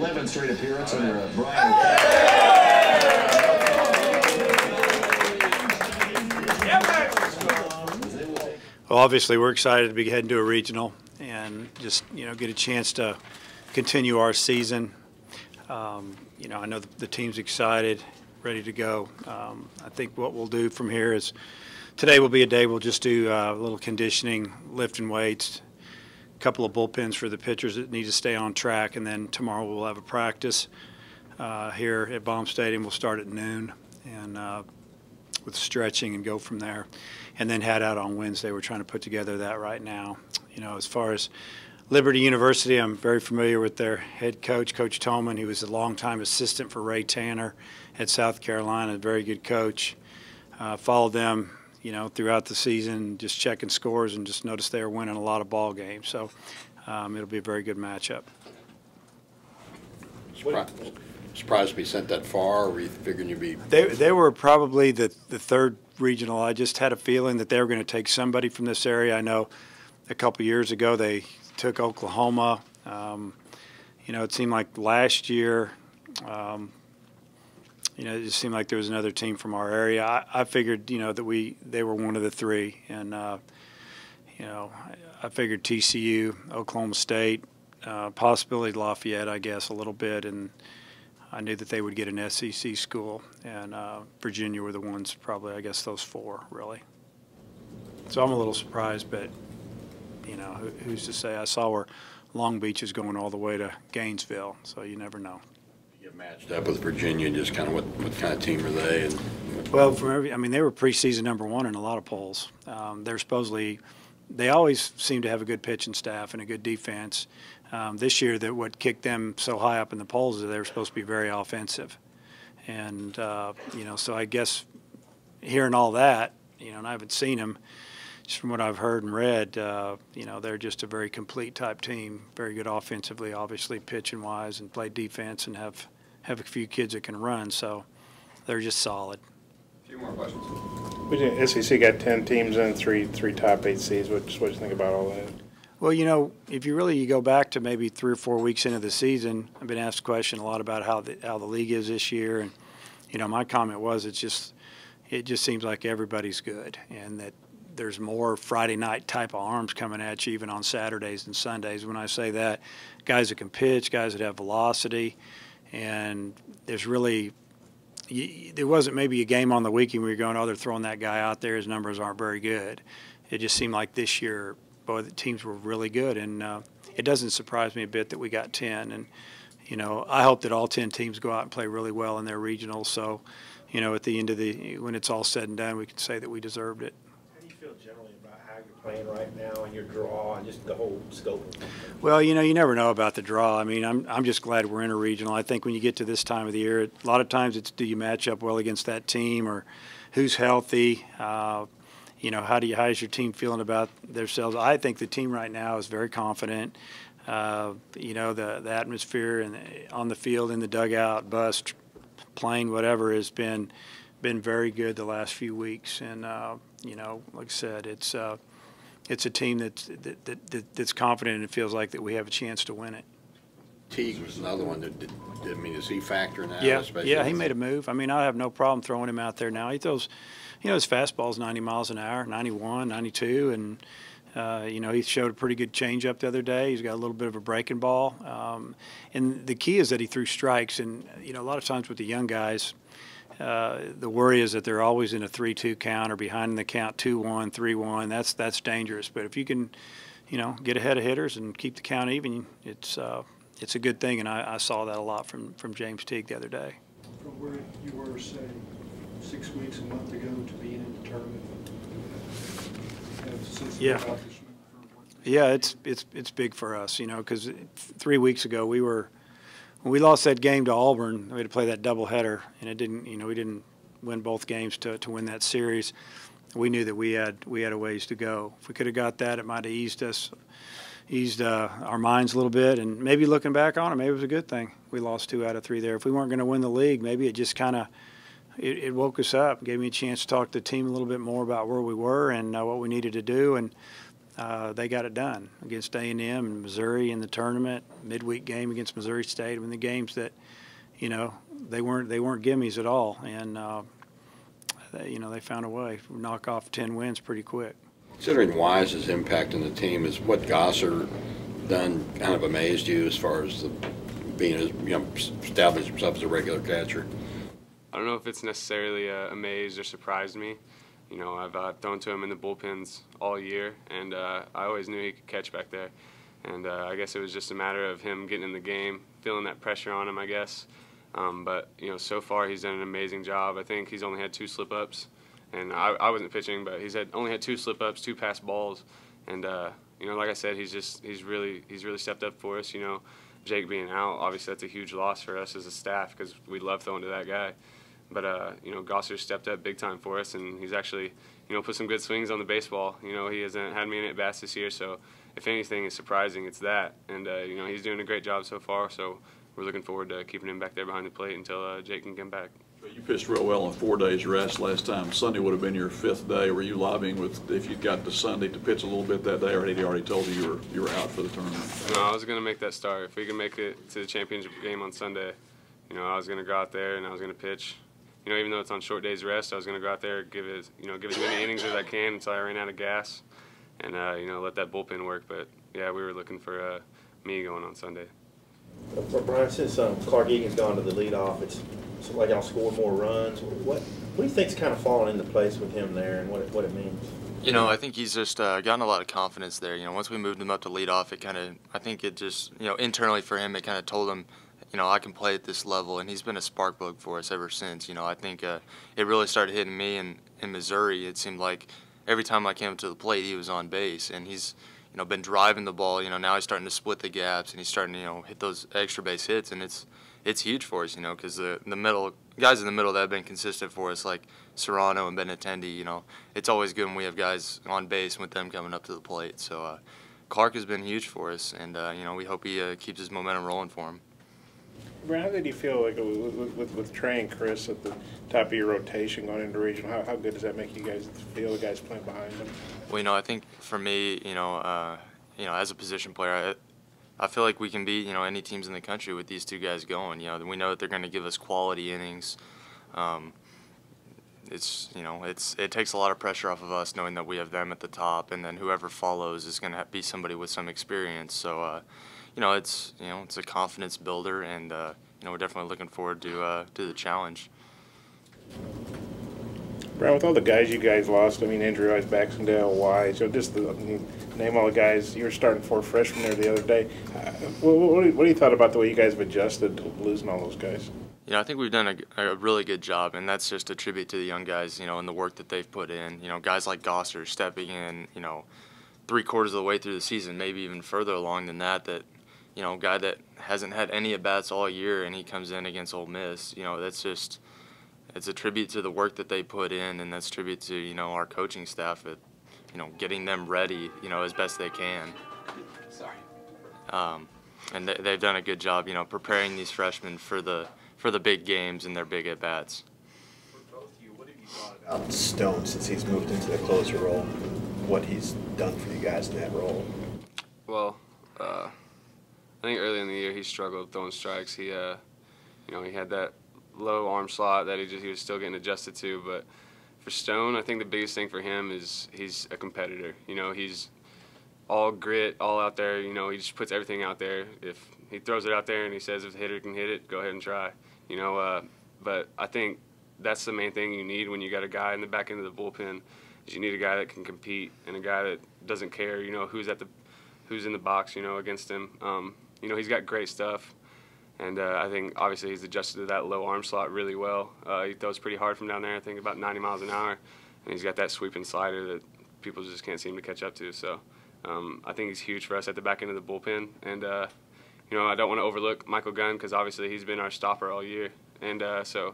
11th straight appearance under Brian. Well, obviously, we're excited to be heading to a regional and just, get a chance to continue our season. I know the team's excited, ready to go. I think what we'll do from here is today will be a day we'll just do a little conditioning, lifting weights, a couple of bullpens for the pitchers that need to stay on track, and then tomorrow we'll have a practice here at Baum Stadium. We'll start at noon and with stretching and go from there. And then head out on Wednesday. We're trying to put together that right now. As far as Liberty University, I'm very familiar with their head coach, Coach Tolman. He was a longtime assistant for Ray Tanner at South Carolina, a very good coach. Followed them, throughout the season, just checking scores and just noticed they were winning a lot of ball games. So it'll be a very good matchup. Surprised to be sent that far, or were you figuring you'd be? They were probably the third regional. I just had a feeling that they were going to take somebody from this area. I know a couple years ago they took Oklahoma. It seemed like last year, it just seemed like there was another team from our area. I figured, that they were one of the three. And, I figured TCU, Oklahoma State, possibility Lafayette, I guess, a little bit. And I knew that they would get an SEC school, and Virginia were the ones probably, I guess, those four, really. So I'm a little surprised, but, who's to say? I saw where Long Beach is going all the way to Gainesville, so you never know. You get matched up with Virginia, and just kind of what kind of team are they? Well, they were preseason #1 in a lot of polls. They always seem to have a good pitching staff and a good defense. This year, what kicked them so high up in the polls is they were supposed to be very offensive. And, so I guess hearing all that, and I haven't seen them, just from what I've heard and read, they're just a very complete type team, very good offensively, obviously pitching-wise, and play defense and have a few kids that can run. So they're just solid. A few more questions. SEC got 10 teams in, three top 8 seeds. What do you think about all that? Well, if you go back to maybe 3 or 4 weeks into the season, I've been asked a question a lot about how the league is this year, and my comment was it just seems like everybody's good, and that there's more Friday night type of arms coming at you even on Saturdays and Sundays. When I say that, guys that can pitch, guys that have velocity, and there wasn't maybe a game on the weekend where you're going, they're throwing that guy out there, his numbers aren't very good. It just seemed like this year, boy, the teams were really good, and it doesn't surprise me a bit that we got 10. And, I hope that all 10 teams go out and play really well in their regionals. So, at the end of when it's all said and done, we can say that we deserved it. How do you feel generally about how you're playing right now and your draw and just the whole scope of it? Well, you never know about the draw. I mean, I'm just glad we're in a regional. I think when you get to this time of the year, a lot of times it's do you match up well against that team, or who's healthy. How's your team feeling about themselves? I think the team right now is very confident. The atmosphere and on the field, in the dugout, bus, plane, whatever, has been very good the last few weeks. And like I said, it's a team that's confident, and it feels like that we have a chance to win it. Teague was another one that does he factor in that? Yeah, he made a move. I have no problem throwing him out there now. He throws, his fastball's 90 miles an hour, 91, 92, and he showed a pretty good changeup the other day. He's got a little bit of a breaking ball, and the key is that he threw strikes. And a lot of times with the young guys, the worry is that they're always in a 3-2 count or behind in the count 2-1, 3-1. That's dangerous. But if you can, get ahead of hitters and keep the count even, it's a good thing. And I saw that a lot from James Teague the other day. From where you were, say, 6 weeks, a month ago, to being in the tournament. Yeah, it's big for us, because 3 weeks ago when we lost that game to Auburn, we had to play that doubleheader, and it didn't, we didn't win both games to win that series. We knew that we had a ways to go. If we could have got that, it might have eased our minds a little bit, and maybe looking back on it, maybe it was a good thing. We lost 2 out of 3 there. If we weren't going to win the league, maybe it just kind of it woke us up, gave me a chance to talk to the team a little bit more about where we were and what we needed to do. And they got it done against A&M and Missouri in the tournament, midweek game against Missouri State. I mean, the games that, you know, they weren't gimmies at all, and you know, they found a way to knock off 10 wins pretty quick. Considering Wise's impact on the team, is what Gosser done kind of amazed you as far as being, you know, established himself as a regular catcher? I don't know if it's necessarily amazed or surprised me. You know, I've thrown to him in the bullpens all year, and I always knew he could catch back there. And I guess it was just a matter of him getting in the game, feeling that pressure on him, I guess. But, you know, so far he's done an amazing job. I think he's only had 2 slip-ups. And I wasn't pitching, but he's only had 2 slip-ups, 2 passed balls. And, you know, like I said, he's really stepped up for us. You know, Jake being out, obviously that's a huge loss for us as a staff because we love throwing to that guy. But, you know, Gosser stepped up big time for us, and he's actually, you know, put some good swings on the baseball. You know, he hasn't had many at-bats this year, so if anything is surprising, it's that. And, you know, he's doing a great job so far, so we're looking forward to keeping him back there behind the plate until Jake can come back. You pitched real well on 4 days rest last time. Sunday would have been your 5th day. Were you lobbying with if you got to Sunday to pitch a little bit that day, or had he already told you you were out for the tournament? No, I was going to make that start. If we could make it to the championship game on Sunday, you know, I was going to go out there and I was going to pitch. You know, even though it's on short days rest, I was going to go out there, give as many innings as I can until I ran out of gas, and you know, let that bullpen work. But yeah, we were looking for me going on Sunday. Brian, since Clark Egan's gone to the leadoff, it's like y'all scored more runs. What do you think's kind of fallen into place with him there, and what it means? You know, I think he's just gotten a lot of confidence there. You know, once we moved him up to leadoff, I think it just, you know, internally for him, it kind of told him, you know, I can play at this level, and he's been a spark plug for us ever since. You know, I think it really started hitting me in Missouri. It seemed like every time I came up to the plate, he was on base, and he's, you know, been driving the ball. You know, now he's starting to split the gaps, and he's starting to, you know, hit those extra base hits, and it's huge for us, you know, because the guys in the middle that have been consistent for us, like Serrano and Benintendi, you know, it's always good when we have guys on base with them coming up to the plate. So Clark has been huge for us, and you know, we hope he keeps his momentum rolling for him. Brian, how did you feel like with Trey and Chris at the top of your rotation going into regional? How good does that make you guys feel, the guys playing behind them? Well, you know, I think for me, you know, as a position player, I feel like we can beat, you know, any teams in the country with these 2 guys going. You know, we know that they're going to give us quality innings. It's, you know, it takes a lot of pressure off of us knowing that we have them at the top, and then whoever follows is going to be somebody with some experience. So, you know, it's a confidence builder, and you know, we're definitely looking forward to the challenge. Brian, with all the guys you guys lost, I mean, injury-wise, Baxendale, Wise, you know, just name all the guys you were starting for freshmen there the other day. What do you thought about the way you guys have adjusted to losing all those guys? You know, I think we've done a really good job, and that's just a tribute to the young guys, you know, and the work that they've put in. You know, guys like Gosser stepping in, you know, 3/4 of the way through the season, maybe even further along than that, you know, a guy that hasn't had any at-bats all year, and he comes in against Ole Miss. You know, that's just, it's a tribute to the work that they put in, and that's a tribute to, you know, our coaching staff at, you know, getting them ready, you know, as best they can. Sorry. And they've done a good job, you know, preparing these freshmen for the big games and their big at-bats. For both of you, what have you thought about Stone since he's moved into the closer role? What he's done for you guys in that role? Well, I think early in the year he struggled throwing strikes. He, you know, he had that low arm slot that he was still getting adjusted to. But for Stone, I think the biggest thing for him is he's a competitor. You know, he's all grit, all out there. You know, he just puts everything out there. If he throws it out there and he says if the hitter can hit it, go ahead and try. You know, but I think that's the main thing you need when you got a guy in the back end of the bullpen. Is you need a guy that can compete and a guy that doesn't care. You know, who's in the box. You know, against him. You know, he's got great stuff, and I think obviously he's adjusted to that low arm slot really well. He throws pretty hard from down there, I think about 90 miles an hour, and he's got that sweeping slider that people just can't seem to catch up to. So I think he's huge for us at the back end of the bullpen, and you know, I don't want to overlook Michael Gunn because obviously he's been our stopper all year, and so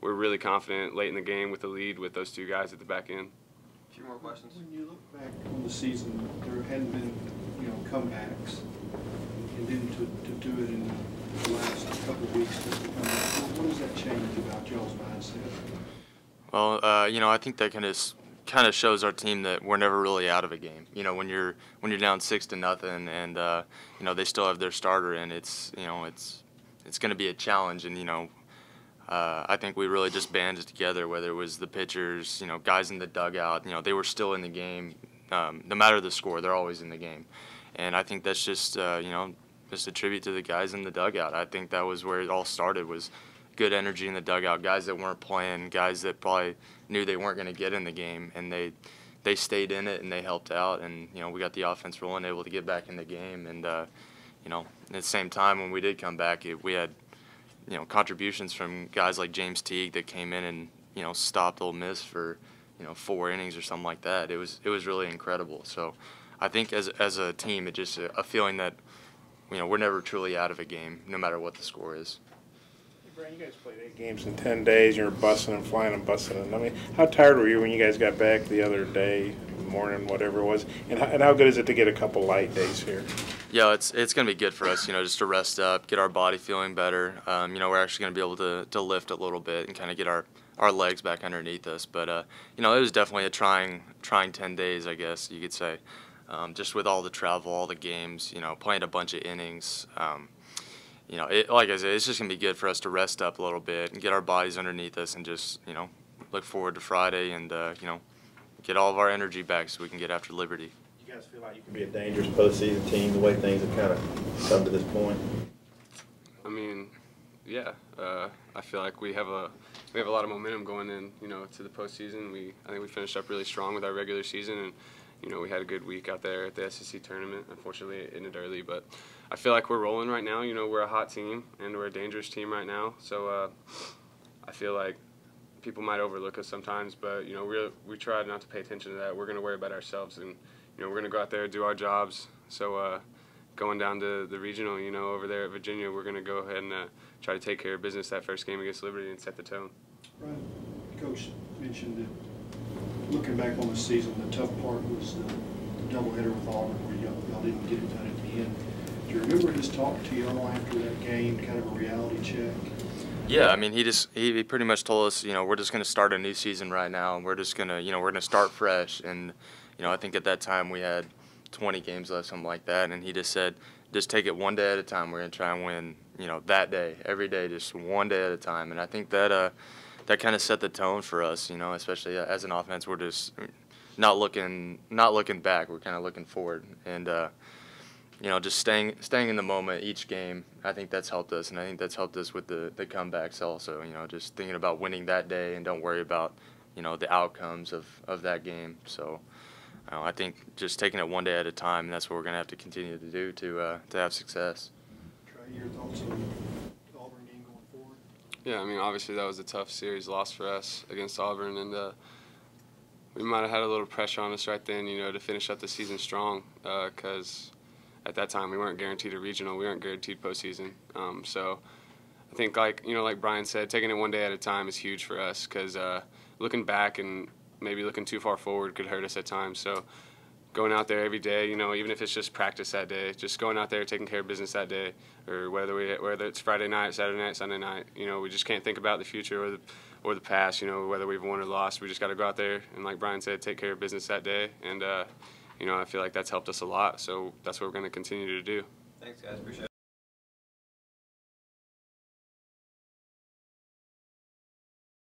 we're really confident late in the game with the lead with those 2 guys at the back end. A few more questions. When you look back on the season, there hadn't been, you know, comebacks. And then to do it in the last couple of weeks, what does that change about y'all's mindset? Well, you know, I think that kind of kind of shows our team that we're never really out of a game. You know, when you're down 6-0 and you know, they still have their starter in, it's going to be a challenge. And you know, I think we really just banded together, whether it was the pitchers, you know, guys in the dugout. You know, they were still in the game. No matter the score, they're always in the game. And I think that's just you know, just a tribute to the guys in the dugout. I think that was where it all started, was good energy in the dugout, guys that weren't playing, guys that probably knew they weren't going to get in the game, and they stayed in it and they helped out, and you know, we got the offense rolling, able to get back in the game. And you know, at the same time, when we did come back, we had, you know, contributions from guys like James Teague that came in and, you know, stopped Ole Miss for, you know, 4 innings or something like that. It was really incredible. So I think as a team, it's just a feeling that, you know, we're never truly out of a game, no matter what the score is. Brian, you guys played 8 games in 10 days. You were busting and flying and busting. And I mean, how tired were you when you guys got back the other day, morning, whatever it was? And how good is it to get a couple light days here? Yeah, it's going to be good for us, you know, just to rest up, get our body feeling better. You know, we're actually going to be able to lift a little bit and kind of get our legs back underneath us. But you know, it was definitely a trying 10 days, I guess you could say. Just with all the travel, all the games, you know, playing a bunch of innings. You know, like I said, it's just going to be good for us to rest up a little bit and get our bodies underneath us and just, you know, look forward to Friday and, you know, get all of our energy back so we can get after Liberty. You guys feel like you can be a dangerous postseason team the way things have kind of come to this point? I mean, yeah. I feel like we have a lot of momentum going in, you know, to the postseason. I think we finished up really strong with our regular season, and you know, we had a good week out there at the SEC tournament. Unfortunately, it ended early, but I feel like we're rolling right now. You know, we're a hot team, and we're a dangerous team right now. So I feel like people might overlook us sometimes, but, you know, we try not to pay attention to that. We're going to worry about ourselves, and, you know, we're going to go out there and do our jobs. So going down to the regional, you know, over there at Virginia, we're going to go ahead and try to take care of business that first game against Liberty and set the tone. Right. Coach mentioned that looking back on the season, the tough part was the doubleheader with Auburn, where y'all didn't get it done at the end. Do you remember his talk to y'all after that game, kind of a reality check? Yeah, I mean, he pretty much told us, you know, we're just going to start a new season right now, and we're just going to, you know, we're going to start fresh. And, you know, I think at that time we had 20 games left, something like that, and he just said, just take it one day at a time. We're going to try and win, you know, that day, every day, just one day at a time. And I think that that kind of set the tone for us, you know, especially as an offense. We're just not looking back. We're kind of looking forward, and you know, just staying in the moment each game. I think that's helped us, and I think that's helped us with the comebacks also. You know, just thinking about winning that day and don't worry about, you know, the outcomes of that game. So I think just taking it one day at a time, and that's what we're going to have to continue to do to have success. Trey, your thoughts on the Auburn game going forward? Yeah, I mean, obviously that was a tough series loss for us against Auburn, and we might have had a little pressure on us right then, you know, to finish up the season strong, because at that time we weren't guaranteed a regional, we weren't guaranteed postseason. So I think, like Brian said, taking it one day at a time is huge for us, because looking back and maybe looking too far forward could hurt us at times. So going out there every day, you know, even if it's just practice that day, just going out there, taking care of business that day, or whether it's Friday night, Saturday night, Sunday night, you know, we just can't think about the future or the past, you know, whether we've won or lost. We just got to go out there and, like Brian said, take care of business that day. And, you know, I feel like that's helped us a lot. So that's what we're going to continue to do. Thanks, guys. Appreciate it.